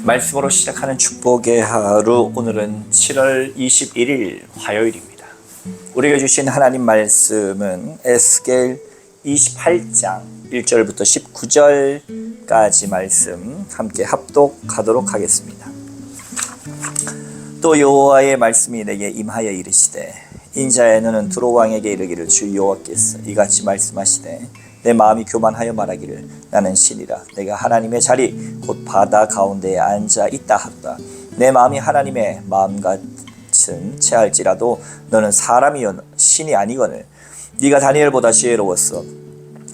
말씀으로 시작하는 축복의 하루, 오늘은 7월 21일 화요일입니다. 우리가 주신 하나님 말씀은 에스겔 28장 1절부터 19절까지 말씀 함께 합독하도록 하겠습니다. 또 여호와의 말씀이 내게 임하여 이르시되, 인자야 너는 두로 왕에게 이르기를, 주 여호와께서 이같이 말씀하시되, 내 마음이 교만하여 말하기를 나는 신이라. 내가 하나님의 자리 곧 바다 가운데에 앉아 있다 하도다. 내 마음이 하나님의 마음같은 체할지라도 너는 사람이여 신이 아니거늘. 네가 다니엘보다 지혜로웠어.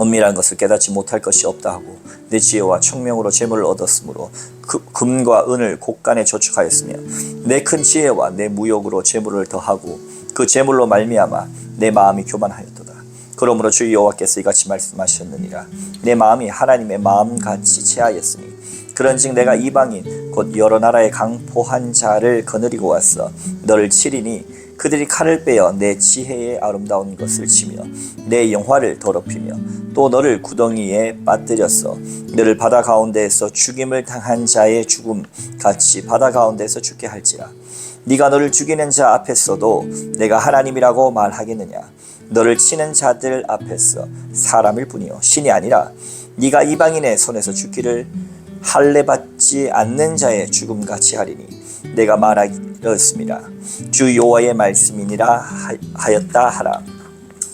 은밀한 것을 깨닫지 못할 것이 없다 하고, 내 지혜와 총명으로 재물을 얻었으므로 금과 은을 곳간에 저축하였으며, 내 큰 지혜와 내 무역으로 재물을 더하고 그 재물로 말미암아 내 마음이 교만하였도다. 그러므로 주 여호와께서 이같이 말씀하셨느니라. 내 마음이 하나님의 마음같이 체하였으니, 그런즉 내가 이방인 곧 여러 나라의 강포한 자를 거느리고 왔어 너를 치리니, 그들이 칼을 빼어 내 지혜의 아름다운 것을 치며 내 영화를 더럽히며 또 너를 구덩이에 빠뜨렸어. 너를 바다 가운데에서 죽임을 당한 자의 죽음 같이 바다 가운데에서 죽게 할지라. 네가 너를 죽이는 자 앞에서도 내가 하나님이라고 말하겠느냐? 너를 치는 자들 앞에서 사람일 뿐이요 신이 아니라. 네가 이방인의 손에서 죽기를 할례받지 않는 자의 죽음같이 하리니, 내가 말하였습니다. 주 여호와의 말씀이니라 하였다 하라.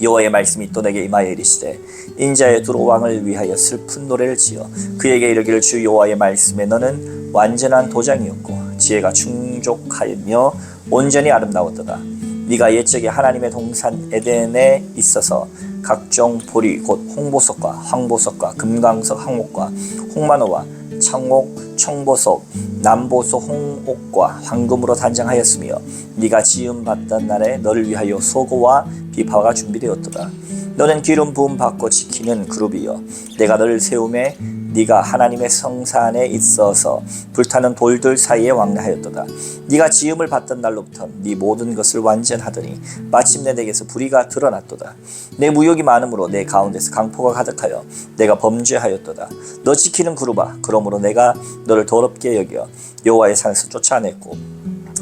여호와의 말씀이 또 내게 임하여 이르시되, 인자의 두로 왕을 위하여 슬픈 노래를 지어 그에게 이르기를, 주 여호와의 말씀에 너는 완전한 도장이었고 지혜가 충족하며 온전히 아름다웠도다. 네가 옛적에 하나님의 동산 에덴에 있어서 각종 보리 곧 홍보석과 황보석과 금강석 항목과 홍만호와 청옥 청보석 남보석 홍옥과 황금으로 단장하였으며, 네가 지음 받던 날에 너를 위하여 소고와 비파가 준비되었도다. 너는 기름 부음 받고 지키는 그룹이여, 내가 너를 세우매 네가 하나님의 성산에 있어서 불타는 돌들 사이에 왕래하였도다. 네가 지음을 받던 날로부터 네 모든 것을 완전하더니 마침내 내게서 불의가 드러났도다. 내 무역이 많으므로 내 가운데서 강포가 가득하여 내가 범죄하였도다. 너 지키는 그룹아, 그러므로 내가 너를 더럽게 여겨 여호와의 산에서 쫓아냈고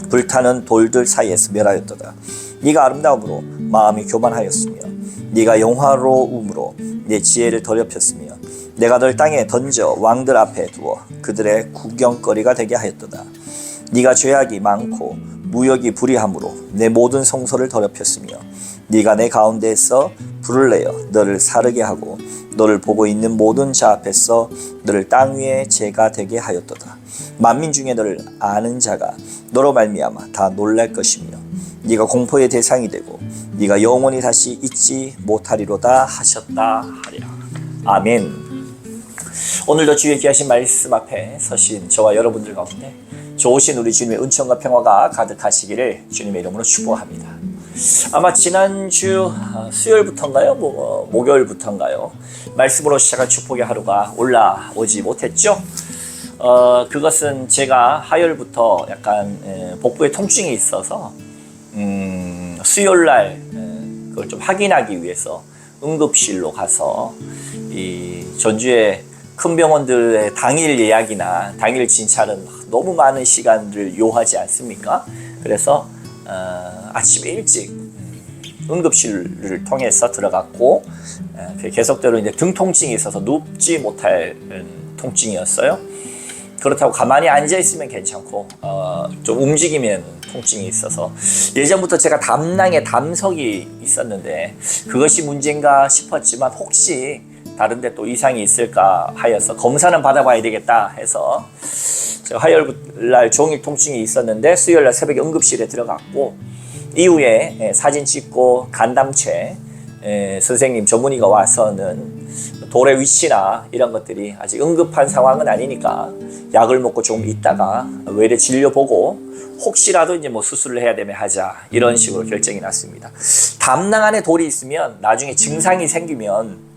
불타는 돌들 사이에서 멸하였도다. 네가 아름다움으로 마음이 교만하였으며 네가 영화로움으로 내 지혜를 더럽혔으며, 내가 널 땅에 던져 왕들 앞에 두어 그들의 구경거리가 되게 하였도다. 네가 죄악이 많고 무역이 불의함으로 내 모든 성소를 더럽혔으며, 네가 내 가운데에서 불을 내어 너를 사르게 하고 너를 보고 있는 모든 자 앞에서 너를 땅 위에 재가 되게 하였도다. 만민 중에 너를 아는 자가 너로 말미암아 다 놀랄 것이며, 네가 공포의 대상이 되고 네가 영원히 다시 잊지 못하리로다 하셨다 하리라. 아멘. 오늘도 주의 귀하신 말씀 앞에 서신 저와 여러분들 가운데 좋으신 우리 주님의 은총과 평화가 가득하시기를 주님의 이름으로 축복합니다. 아마 지난주 수요일부터인가요? 목요일부터인가요? 말씀으로 시작한 축복의 하루가 올라오지 못했죠? 그것은 제가 화요일부터 약간 복부에 통증이 있어서 수요일날 그걸 좀 확인하기 위해서 응급실로 가서 이 전주의 큰 병원들의 당일 예약이나 당일 진찰은 너무 많은 시간을 요하지 않습니까? 그래서 아침 일찍 응급실을 통해서 들어갔고, 계속대로 이제 등 통증이 있어서 눕지 못할 통증이었어요. 그렇다고 가만히 앉아 있으면 괜찮고 좀 움직이면 통증이 있어서, 예전부터 제가 담낭에 담석이 있었는데 그것이 문제인가 싶었지만 혹시 다른데 또 이상이 있을까 하여서 검사는 받아봐야 되겠다 해서 제가 화요일날 종일 통증이 있었는데 수요일날 새벽에 응급실에 들어갔고, 이후에 사진 찍고 간담체 선생님 전문의가 와서는 돌의 위치나 이런 것들이 아직 응급한 상황은 아니니까 약을 먹고 조금 있다가 외래 진료보고 혹시라도 이제 뭐 수술을 해야 되면 하자, 이런 식으로 결정이 났습니다. 담낭 안에 돌이 있으면 나중에 증상이 생기면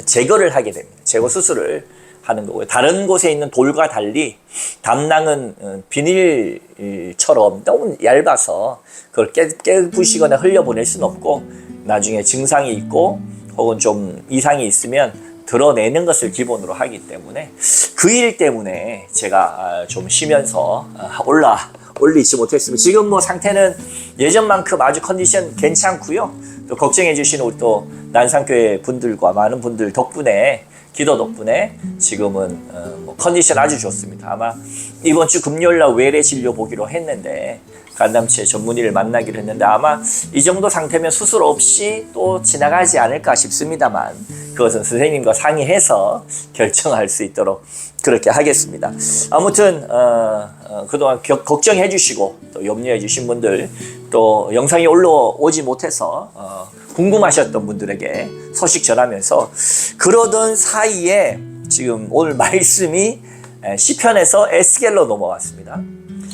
제거를 하게 됩니다. 제거 수술을 하는 거고요. 다른 곳에 있는 돌과 달리 담낭은 비닐처럼 너무 얇아서 그걸 깨부시거나 흘려보낼 수는 없고, 나중에 증상이 있고 혹은 좀 이상이 있으면 드러내는 것을 기본으로 하기 때문에 그 일 때문에 제가 좀 쉬면서 올리지 못했습니다. 지금 뭐 상태는 예전만큼 아주 컨디션 괜찮고요. 또 걱정해 주시는 우리 또 난상교회 분들과 많은 분들 덕분에, 기도 덕분에 지금은 뭐 컨디션 아주 좋습니다. 아마 이번 주 금요일날 외래 진료 보기로 했는데, 간담체 전문의를 만나기로 했는데 아마 이 정도 상태면 수술 없이 또 지나가지 않을까 싶습니다만, 그것은 선생님과 상의해서 결정할 수 있도록 그렇게 하겠습니다. 아무튼 그동안 걱정해 주시고 또 염려해 주신 분들, 또 영상이 올라오지 못해서 궁금하셨던 분들에게 소식 전하면서, 그러던 사이에 지금 오늘 말씀이 시편에서 에스겔로 넘어왔습니다.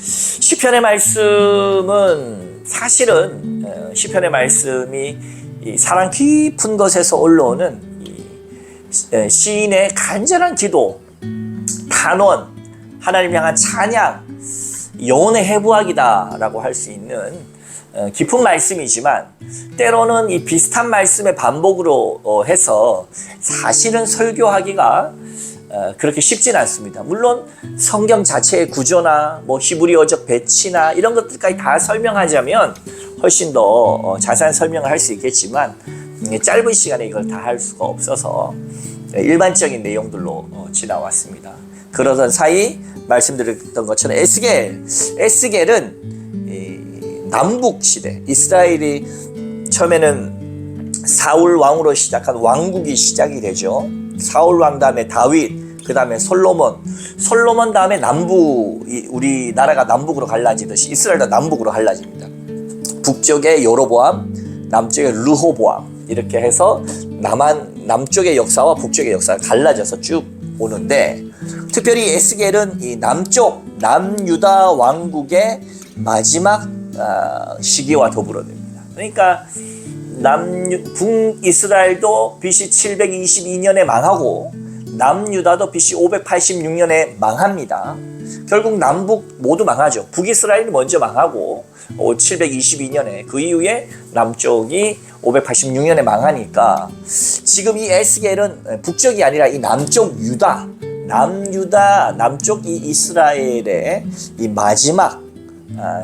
시편의 말씀은 사실은 시편의 말씀이 이 사랑 깊은 것에서 올라오는 시인의 간절한 기도, 탄원, 하나님 향한 찬양, 영혼의 해부학이다라고 할 수 있는 깊은 말씀이지만, 때로는 이 비슷한 말씀의 반복으로 해서 사실은 설교하기가 그렇게 쉽진 않습니다. 물론 성경 자체의 구조나 뭐 히브리어적 배치나 이런 것들까지 다 설명하자면 훨씬 더 자세한 설명을 할 수 있겠지만, 짧은 시간에 이걸 다 할 수가 없어서 일반적인 내용들로 지나왔습니다. 그러던 사이 말씀드렸던 것처럼 에스겔은 남북 시대, 이스라엘이 처음에는 사울 왕으로 시작한 왕국이 시작이 되죠. 사울 왕 다음에 다윗, 그 다음에 솔로몬 다음에 우리나라가 남북으로 갈라지듯이 이스라엘도 남북으로 갈라집니다. 북쪽에 여로보암, 남쪽에 르호보암, 이렇게 해서 남쪽의 역사와 북쪽의 역사가 갈라져서 쭉 오는데, 특별히 에스겔은 이 남유다 왕국의 마지막 시기와 더불어 됩니다. 그러니까 북이스라엘도 BC 722년에 망하고 남유다도 BC 586년에 망합니다. 결국 남북 모두 망하죠. 북이스라엘이 먼저 망하고 722년에, 그 이후에 남쪽이 586년에 망하니까 지금 이 에스겔은 북쪽이 아니라 이 남쪽 남쪽 이 이스라엘의 이 마지막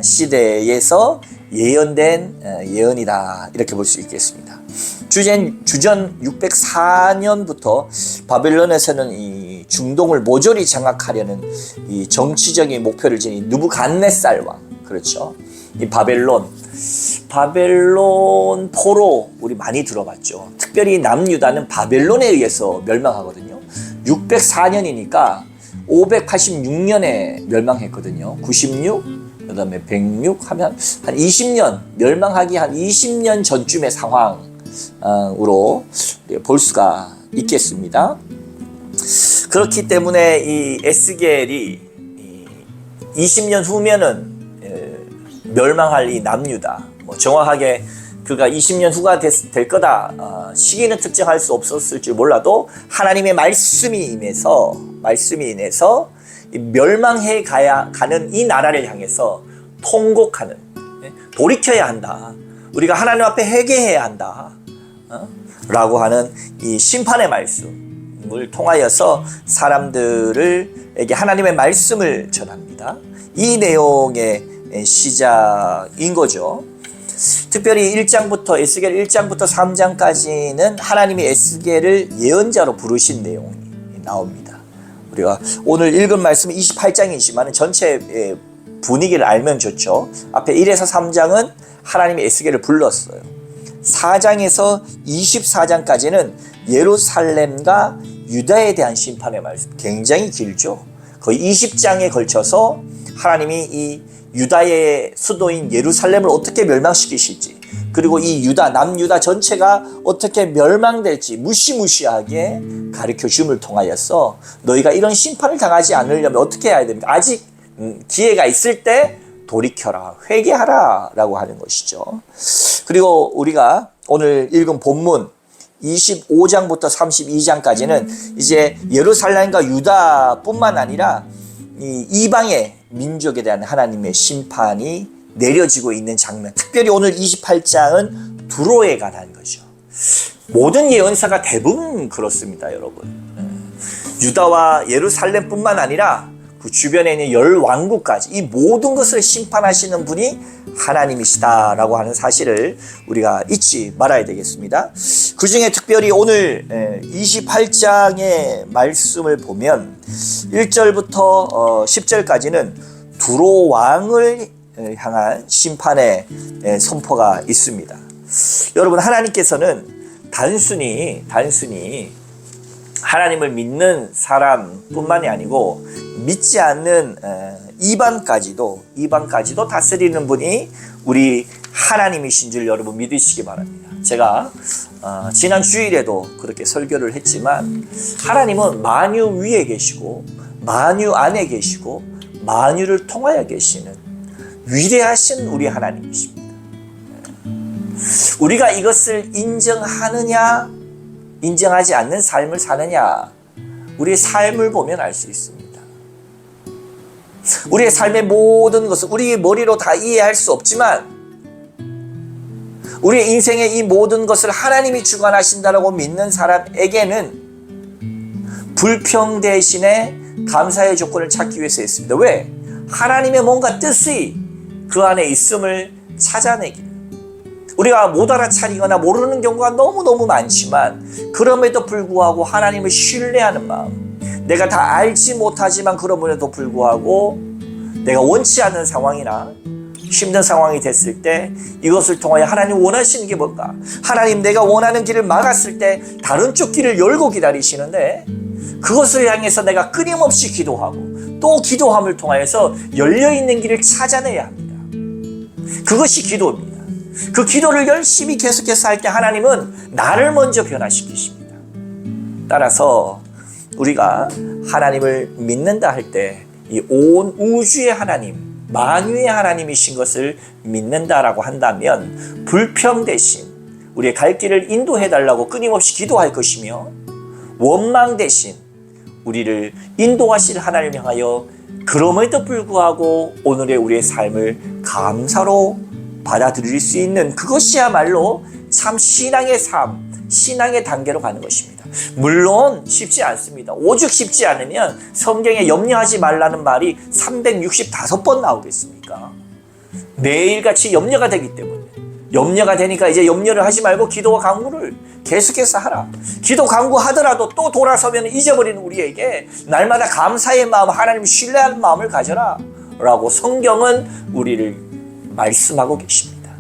시대에서 예언된 예언이다, 이렇게 볼 수 있겠습니다. 주전 604년부터 바벨론에서는 이 중동을 모조리 장악하려는 이 정치적인 목표를 지닌 느부갓네살 왕, 그렇죠. 이 바벨론 포로 우리 많이 들어봤죠. 특별히 남유다는 바벨론에 의해서 멸망하거든요. 604년이니까 586년에 멸망했거든요. 96, 그 다음에 106 하면 한 20년, 멸망하기 한 20년 전쯤의 상황으로 볼 수가 있겠습니다. 그렇기 때문에 이 에스겔이 20년 후면은 멸망할 이 남유다, 뭐 정확하게 그가 20년 후가 될 거다, 시기는 특정할 수 없었을 줄 몰라도 하나님의 말씀이 인해서 멸망해 가는 이 나라를 향해서 통곡하는, 돌이켜야 한다, 우리가 하나님 앞에 회개해야 한다 라고 하는 이 심판의 말씀을 통하여서 사람들에게 하나님의 말씀을 전합니다. 이 내용의 시작인 거죠. 특별히 에스겔 1장부터 3장까지는 하나님이 에스겔을 예언자로 부르신 내용이 나옵니다. 우리가 오늘 읽은 말씀은 28장이지만 전체 분위기를 알면 좋죠. 앞에 1에서 3장은 하나님이 에스겔을 불렀어요. 4장에서 24장까지는 예루살렘과 유다에 대한 심판의 말씀, 굉장히 길죠. 거의 20장에 걸쳐서 하나님이 이 유다의 수도인 예루살렘을 어떻게 멸망시키실지, 그리고 이 남유다 전체가 어떻게 멸망될지 무시무시하게 가르쳐 줌을 통하여서 너희가 이런 심판을 당하지 않으려면 어떻게 해야 됩니까? 아직 기회가 있을 때 돌이켜라, 회개하라 라고 하는 것이죠. 그리고 우리가 오늘 읽은 본문 25장부터 32장까지는 이제 예루살렘과 유다뿐만 아니라 이 이방의 민족에 대한 하나님의 심판이 내려지고 있는 장면, 특별히 오늘 28장은 두로에 관한 거죠. 모든 예언사가 대부분 그렇습니다, 여러분. 유다와 예루살렘뿐만 아니라 그 주변에 있는 10왕국까지 이 모든 것을 심판하시는 분이 하나님이시다라고 하는 사실을 우리가 잊지 말아야 되겠습니다. 그 중에 특별히 오늘 28장의 말씀을 보면 1절부터 10절까지는 두로 왕을 향한 심판의 선포가 있습니다. 여러분, 하나님께서는 단순히 하나님을 믿는 사람뿐만이 아니고 믿지 않는 이방까지도 다스리는 분이 우리 하나님이신 줄 여러분 믿으시기 바랍니다. 제가 지난 주일에도 그렇게 설교를 했지만 하나님은 만유 위에 계시고 만유 안에 계시고 만유를 통하여 계시는 위대하신 우리 하나님이십니다. 우리가 이것을 인정하느냐 인정하지 않는 삶을 사느냐, 우리의 삶을 보면 알 수 있습니다. 우리의 삶의 모든 것을 우리의 머리로 다 이해할 수 없지만 우리의 인생의 이 모든 것을 하나님이 주관하신다라고 믿는 사람에게는 불평 대신에 감사의 조건을 찾기 위해서 했습니다. 왜? 하나님의 뭔가 뜻이 그 안에 있음을 찾아내기. 우리가 못 알아차리거나 모르는 경우가 너무너무 많지만 그럼에도 불구하고 하나님을 신뢰하는 마음, 내가 다 알지 못하지만 그럼에도 불구하고 내가 원치 않는 상황이나 힘든 상황이 됐을 때 이것을 통하여 하나님 원하시는 게 뭔가, 하나님 내가 원하는 길을 막았을 때 다른 쪽 길을 열고 기다리시는데 그것을 향해서 내가 끊임없이 기도하고 또 기도함을 통하여서 열려있는 길을 찾아내야 합니다. 그것이 기도입니다. 그 기도를 열심히 계속해서 할 때 하나님은 나를 먼저 변화시키십니다. 따라서 우리가 하나님을 믿는다 할 때 이 온 우주의 하나님, 만유의 하나님이신 것을 믿는다라고 한다면 불평 대신 우리의 갈 길을 인도해달라고 끊임없이 기도할 것이며 원망 대신 우리를 인도하실 하나님을 향하여 그럼에도 불구하고 오늘의 우리의 삶을 감사로 받아들일 수 있는 그것이야말로 참 신앙의 삶, 신앙의 단계로 가는 것입니다. 물론 쉽지 않습니다. 오죽 쉽지 않으면 성경에 염려하지 말라는 말이 365번 나오겠습니까? 매일같이 염려가 되기 때문에 염려가 되니까 이제 염려를 하지 말고 기도와 간구를 계속해서 하라. 기도 간구하더라도 또 돌아서면 잊어버리는 우리에게 날마다 감사의 마음, 하나님을 신뢰하는 마음을 가져라 라고 성경은 우리를 말씀하고 계십니다.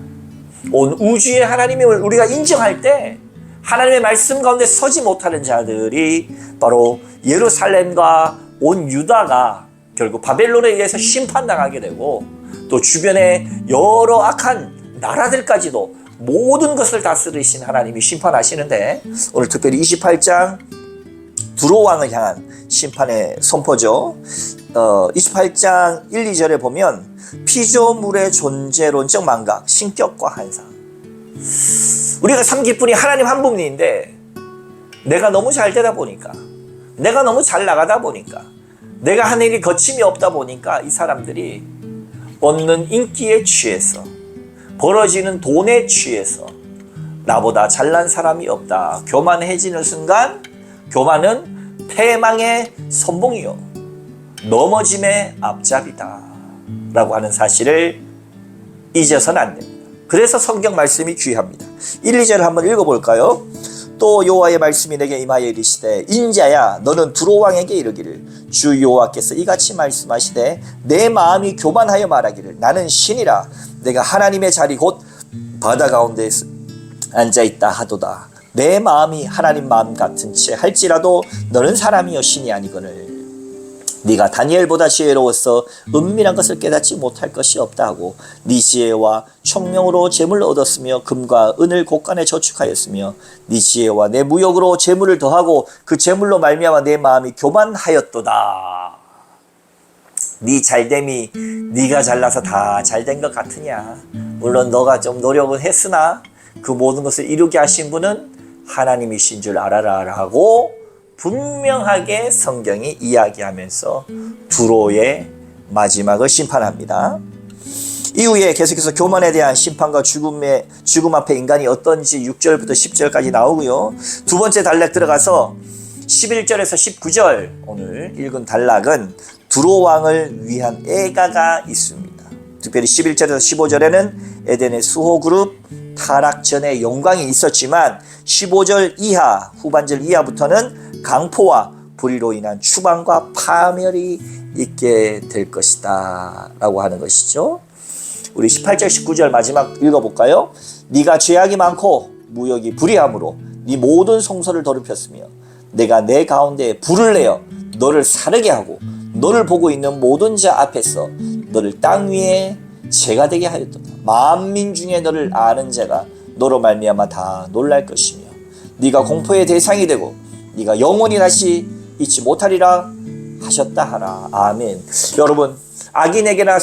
온 우주의 하나님을 우리가 인정할 때 하나님의 말씀 가운데 서지 못하는 자들이 바로 예루살렘과 온 유다가 결국 바벨론에 의해서 심판당하게 되고 또 주변의 여러 악한 나라들까지도 모든 것을 다스리신 하나님이 심판하시는데 오늘 특별히 28장 두로 왕을 향한 심판의 선포죠. 28장 1, 2절에 보면 피조물의 존재론적 망각, 신격과 한상. 우리가 삼길 분이 하나님 한 분인데 내가 너무 잘 되다 보니까, 내가 너무 잘 나가다 보니까, 내가 하는 일이 거침이 없다 보니까 이 사람들이 얻는 인기에 취해서, 벌어지는 돈에 취해서 나보다 잘난 사람이 없다. 교만해지는 순간 교만은 패망의 선봉이요 넘어짐의 앞잡이다 라고 하는 사실을 잊어서는 안 됩니다. 그래서 성경 말씀이 귀합니다. 1, 2절을 한번 읽어볼까요? 또 여호와의 말씀이 내게 임하여 이르시되 인자야 너는 두로 왕에게 이르기를 주 여호와께서 이같이 말씀하시되 내 마음이 교만하여 말하기를 나는 신이라 내가 하나님의 자리 곧 바다 가운데 앉아있다 하도다. 내 마음이 하나님 마음 같은 채 할지라도 너는 사람이여 신이 아니거늘 네가 다니엘보다 지혜로워서 은밀한 것을 깨닫지 못할 것이 없다 하고 네 지혜와 총명으로 재물을 얻었으며 금과 은을 곳간에 저축하였으며 네 지혜와 내 무역으로 재물을 더하고 그 재물로 말미암아 내 마음이 교만하였도다. 네 잘됨이 네가 잘나서 다 잘된 것 같으냐? 물론 너가 좀 노력은 했으나 그 모든 것을 이루게 하신 분은 하나님이신 줄 알아라 하고 분명하게 성경이 이야기하면서 두로의 마지막을 심판합니다. 이후에 계속해서 교만에 대한 심판과 죽음 앞에 인간이 어떤지 6절부터 10절까지 나오고요. 두 번째 단락 들어가서 11절에서 19절 오늘 읽은 단락은 두로 왕을 위한 애가가 있습니다. 특별히 11절에서 15절에는 에덴의 수호 그룹 타락 전에 영광이 있었지만 15절 이하 후반절 이하부터는 강포와 불의로 인한 추방과 파멸이 있게 될 것이다 라고 하는 것이죠. 우리 18절 19절 마지막 읽어볼까요? 네가 죄악이 많고 무역이 불의함으로 네 모든 성소를 더럽혔으며 내가 내 가운데에 불을 내어 너를 사르게 하고 너를 보고 있는 모든 자 앞에서 너를 땅 위에 죄가 되게 하였도다. 만민 중에 너를 아는 자가 너로 말미암아 다 놀랄 것이며 네가 공포의 대상이 되고 네가 영원히 다시 잊지 못하리라 하셨다 하라. 아멘. 여러분, 악인에게나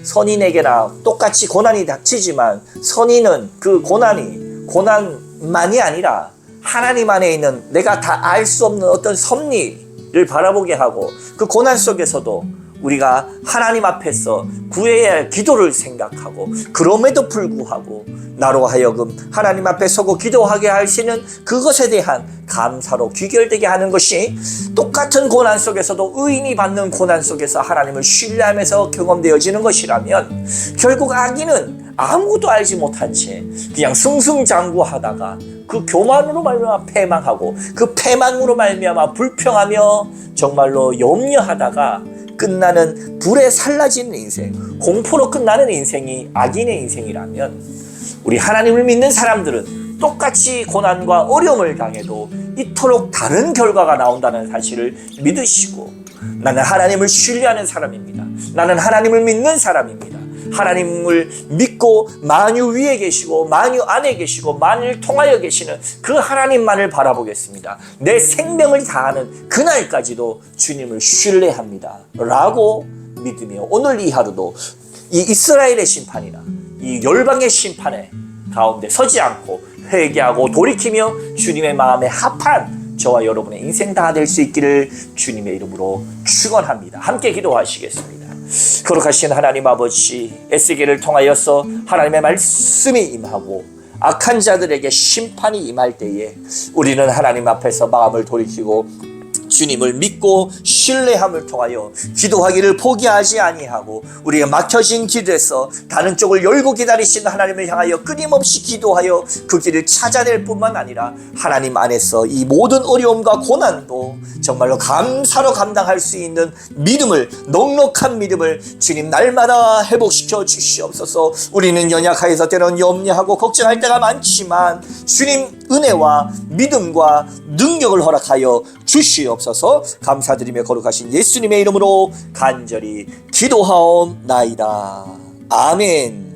선인에게나 똑같이 고난이 닥치지만 선인은 그 고난만이 아니라 하나님 안에 있는 내가 다 알 수 없는 어떤 섭리를 바라보게 하고 그 고난 속에서도 우리가 하나님 앞에서 구해야 할 기도를 생각하고 그럼에도 불구하고 나로 하여금 하나님 앞에 서고 기도하게 하시는 그것에 대한 감사로 귀결되게 하는 것이 똑같은 고난 속에서도 의인이 받는 고난 속에서 하나님을 신뢰하면서 경험되어지는 것이라면 결국 악인은 아무것도 알지 못한 채 그냥 승승장구하다가 그 교만으로 말미암아 패망하고 그 패망으로 말미암아 불평하며 정말로 염려하다가 끝나는 불에 살라지는 인생, 공포로 끝나는 인생이 악인의 인생이라면 우리 하나님을 믿는 사람들은 똑같이 고난과 어려움을 당해도 이토록 다른 결과가 나온다는 사실을 믿으시고 나는 하나님을 신뢰하는 사람입니다. 나는 하나님을 믿는 사람입니다. 하나님을 믿고 만유 위에 계시고 만유 안에 계시고 만유를 통하여 계시는 그 하나님만을 바라보겠습니다. 내 생명을 다하는 그날까지도 주님을 신뢰합니다 라고 믿으며 오늘 이 하루도 이 이스라엘의 심판이나 이 열방의 심판에 가운데 서지 않고 회개하고 돌이키며 주님의 마음에 합한 저와 여러분의 인생 다 될 수 있기를 주님의 이름으로 축원합니다. 함께 기도하시겠습니다. 거룩하신 하나님 아버지, 에스겔을 통하여서 하나님의 말씀이 임하고 악한 자들에게 심판이 임할 때에 우리는 하나님 앞에서 마음을 돌이키고 주님을 믿고 신뢰함을 통하여 기도하기를 포기하지 아니하고 우리가 막혀진 길에서 다른 쪽을 열고 기다리시는 하나님을 향하여 끊임없이 기도하여 그 길을 찾아낼 뿐만 아니라 하나님 안에서 이 모든 어려움과 고난도 정말로 감사로 감당할 수 있는 믿음을, 넉넉한 믿음을 주님 날마다 회복시켜 주시옵소서. 우리는 연약하여서 때론 염려하고 걱정할 때가 많지만 주님 은혜와 믿음과 능력을 허락하여 주시옵소서. 감사드리며 거룩하신 예수님의 이름으로 간절히 기도하옵나이다. 아멘.